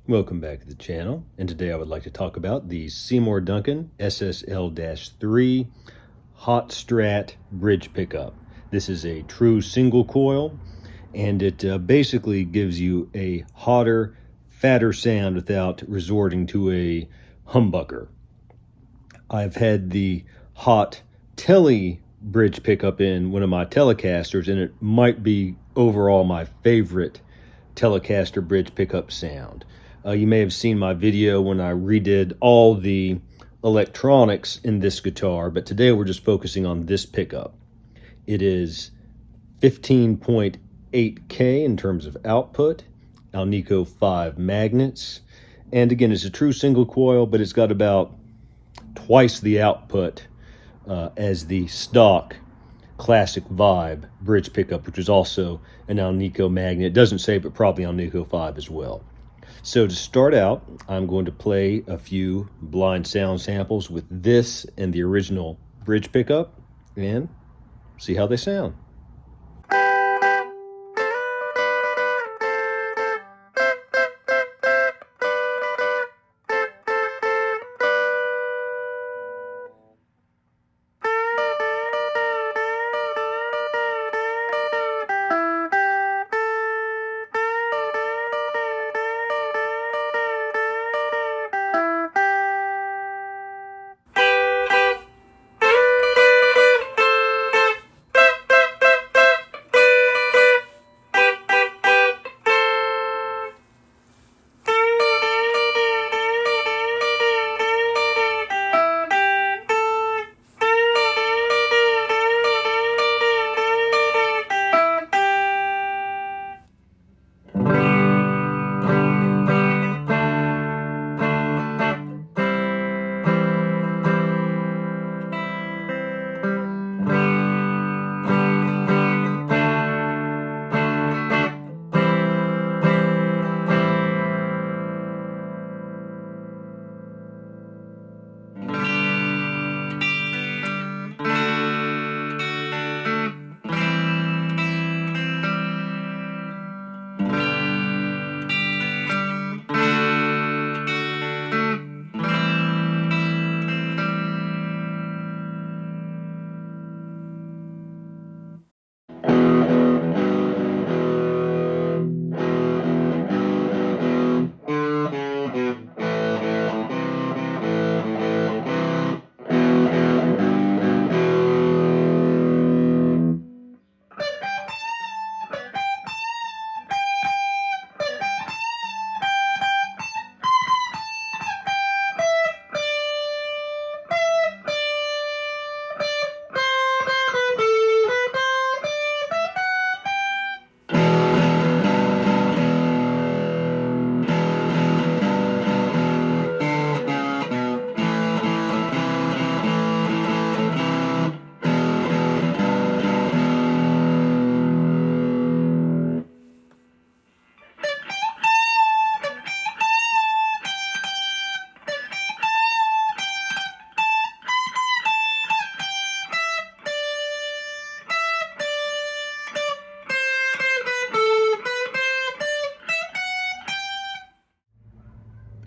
Welcome back to the channel, and today I would like to talk about the Seymour Duncan SSL-3 Hot Strat bridge pickup. This is a true single coil, and it basically gives you a hotter, fatter sound without resorting to a humbucker. I've had the Hot Telly bridge pickup in one of my Telecasters, and it might be overall my favorite Telecaster bridge pickup sound. You may have seen my video when I redid all the electronics in this guitar, but today we're just focusing on this pickup. It is 15.8K in terms of output, Alnico 5 magnets, and again, it's a true single coil, but it's got about twice the output as the stock Classic Vibe bridge pickup, which is also an Alnico magnet. It doesn't say, but probably Alnico 5 as well. So to start out, I'm going to play a few blind sound samples with this and the original bridge pickup and see how they sound.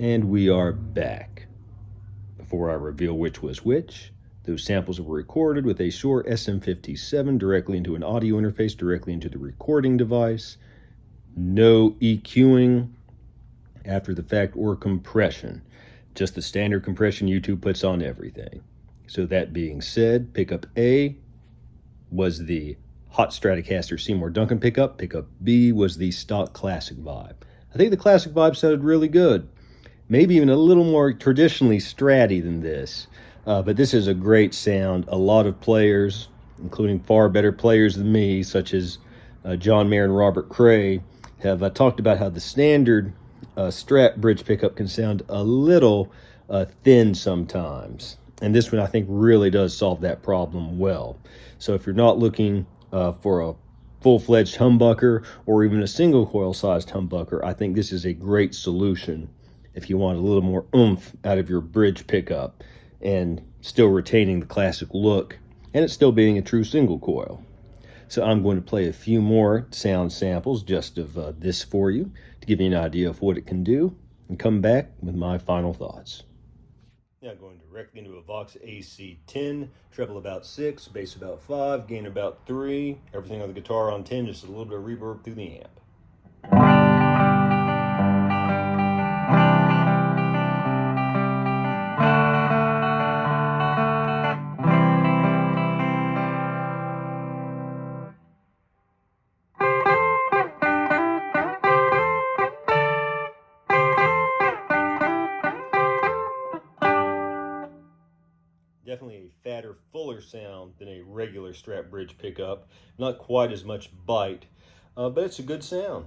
And we are back. Before I reveal which was which, those samples were recorded with a Shure SM57 directly into an audio interface, directly into the recording device. No EQing after the fact or compression. Just the standard compression YouTube puts on everything. So that being said, pickup A was the Hot Stratocaster Seymour Duncan pickup. Pickup B was the stock Classic Vibe. I think the Classic Vibe sounded really good. Maybe even a little more traditionally stratty than this. But this is a great sound. A lot of players, including far better players than me, such as John Mayer and Robert Cray, have talked about how the standard Strat bridge pickup can sound a little thin sometimes. And this one I think really does solve that problem well. So if you're not looking for a full-fledged humbucker or even a single coil sized humbucker, I think this is a great solution if you want a little more oomph out of your bridge pickup and still retaining the classic look and it still being a true single coil. So I'm going to play a few more sound samples just of this for you to give you an idea of what it can do and come back with my final thoughts. Now going directly into a Vox AC10, treble about 6, bass about 5, gain about 3, everything on the guitar on 10, just a little bit of reverb through the amp. Definitely a fatter, fuller sound than a regular Strat bridge pickup. Not quite as much bite, but it's a good sound.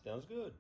Sounds good.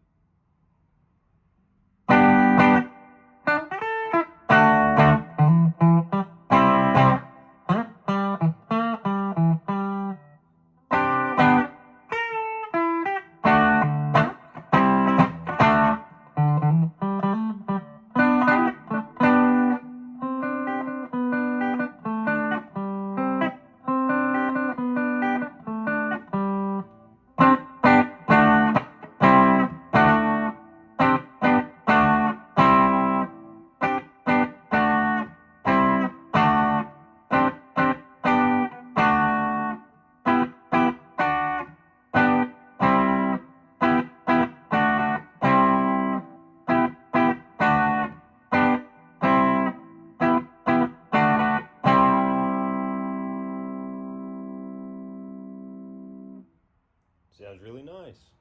Sounds really nice.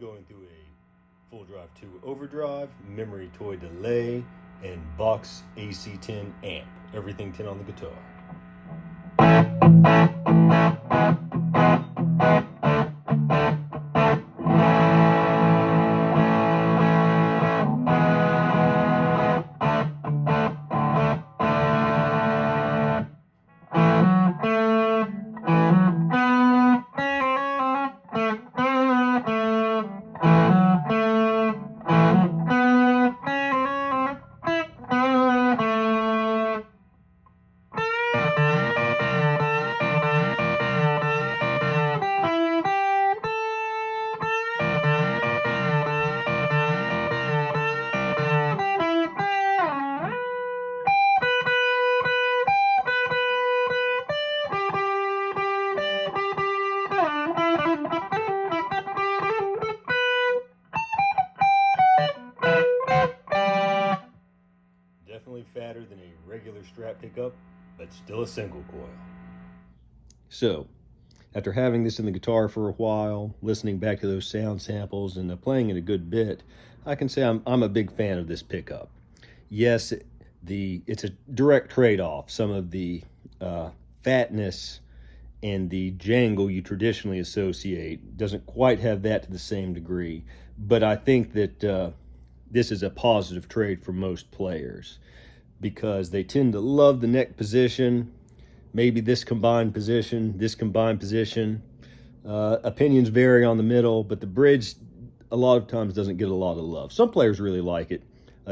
Going through a full drive 2 overdrive, memory toy delay, and Vox AC10 amp. Everything 10 on the guitar. Definitely fatter than a regular Strat pickup, but still a single coil. So, after having this in the guitar for a while, listening back to those sound samples and playing it a good bit, I can say I'm a big fan of this pickup. Yes, it's a direct trade-off. Some of the fatness and the jangle you traditionally associate doesn't quite have that to the same degree, but I think that this is a positive trade for most players because they tend to love the neck position, maybe this combined position. Opinions vary on the middle, but the bridge a lot of times doesn't get a lot of love. Some players really like it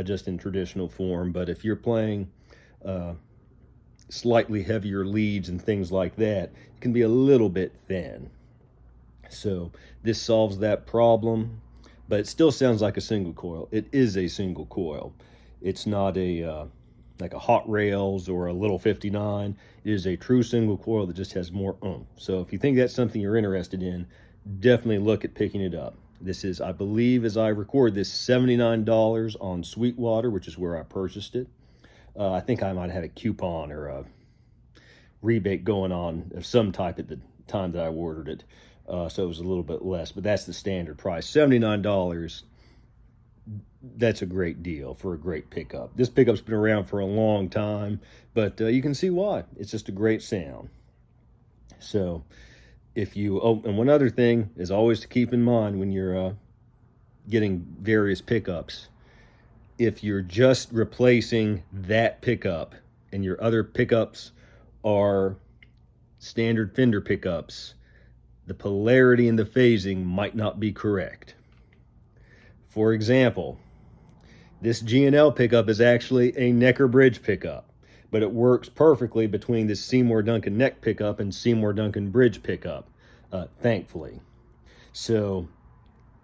just in traditional form, but if you're playing slightly heavier leads and things like that, it can be a little bit thin. So this solves that problem, but it still sounds like a single coil. It is a single coil. It's not a like a Hot Rails or a Little 59. It is a true single coil that just has more oomph. So if you think that's something you're interested in, definitely look at picking it up. This is, I believe, as I record this, $79 on Sweetwater, which is where I purchased it. I think I might have a coupon or rebate going on of some type at the time that I ordered it. So it was a little bit less, but that's the standard price, $79. That's a great deal for a great pickup. This pickup's been around for a long time, but you can see why. It's just a great sound. So if you, oh, and one other thing is always to keep in mind when you're getting various pickups, if you're just replacing that pickup and your other pickups are standard Fender pickups, the polarity and the phasing might not be correct. For example, this G&L pickup is actually a necker bridge pickup, but it works perfectly between this Seymour Duncan neck pickup and Seymour Duncan bridge pickup, thankfully. So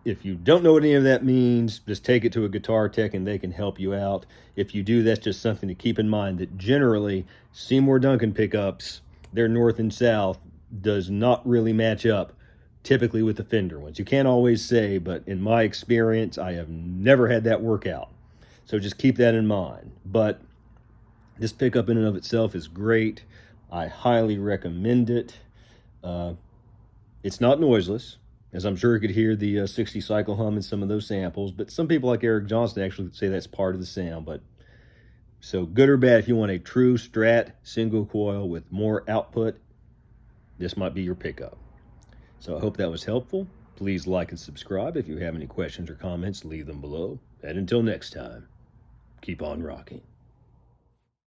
if you don't know what any of that means, just take it to a guitar tech and they can help you out. If you do, that's just something to keep in mind, that generally Seymour Duncan pickups, their north and south, does not really match up typically with the Fender ones. You can't always say, but in my experience, I have never had that work out. So just keep that in mind. But this pickup in and of itself is great. I highly recommend it. It's not noiseless, as I'm sure you could hear the 60 cycle hum in some of those samples, but some people like Eric Johnson actually say that's part of the sound. But so good or bad, if you want a true Strat single coil with more output, this might be your pickup. So I hope that was helpful. Please like and subscribe. If you have any questions or comments, leave them below. And until next time, keep on rocking.